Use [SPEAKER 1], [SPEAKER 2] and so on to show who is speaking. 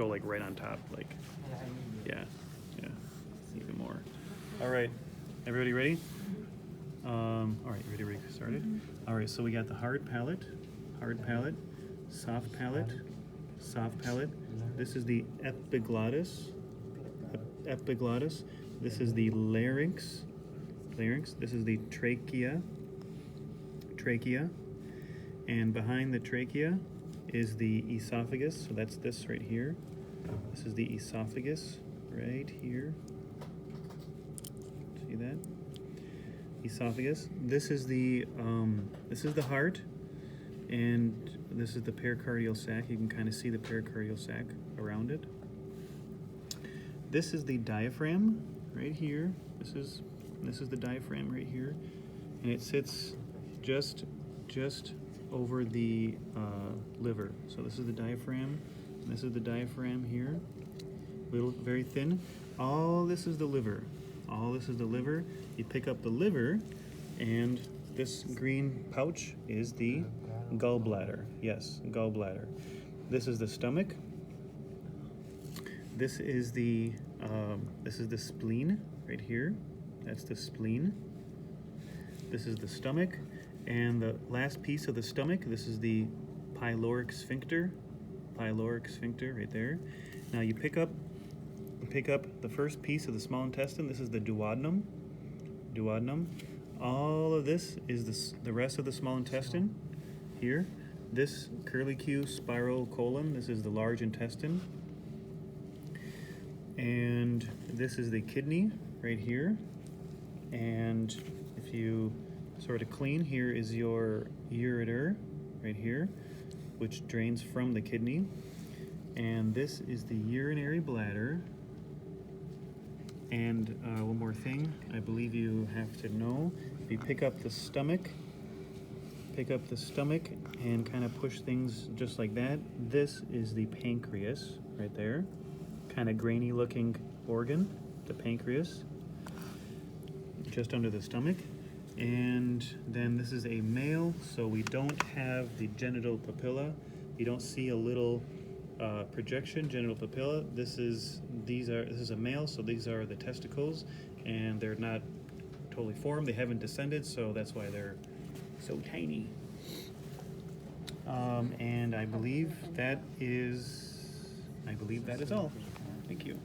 [SPEAKER 1] go like right on top, like, yeah, even more. All right, everybody ready? All right, ready to get started? All right, so we got the hard palate, soft palate, soft palate. This is the epiglottis. This is the larynx. This is the trachea. And behind the trachea is the esophagus. So that's this right here. This is the esophagus right here. See that? Esophagus. This is the heart, and this is the pericardial sac. You can kind of see the pericardial sac around it. This is the diaphragm right here. This is the diaphragm right here, and it sits just over the liver. So this is the diaphragm. This is the diaphragm here. Very thin. All this is the liver. You pick up the liver, and this green pouch is the gallbladder. Yes, gallbladder. This is the stomach. This is the spleen right here. That's the spleen. This is the stomach, and the last piece of the stomach. This is the pyloric sphincter. Pyloric sphincter right there. Now you pick up the first piece of the small intestine. This is the duodenum. All of this is the rest of the small intestine here. This curlicue spiral colon, this is the large intestine. And this is the kidney right here. And if you sort of clean, here is your ureter right here, which drains from the kidney. And this is the urinary bladder. And one more thing I believe you have to know. If you pick up the stomach and kind of push things just like that, this is the pancreas right there. Kind of grainy looking organ, the pancreas, just under the stomach. And then this is a male, so we don't have the genital papilla. You don't see a little projection, genital papilla. This is a male, so these are the testicles, and they're not totally formed. They haven't descended, so that's why they're so tiny. And I believe that is all. Thank you.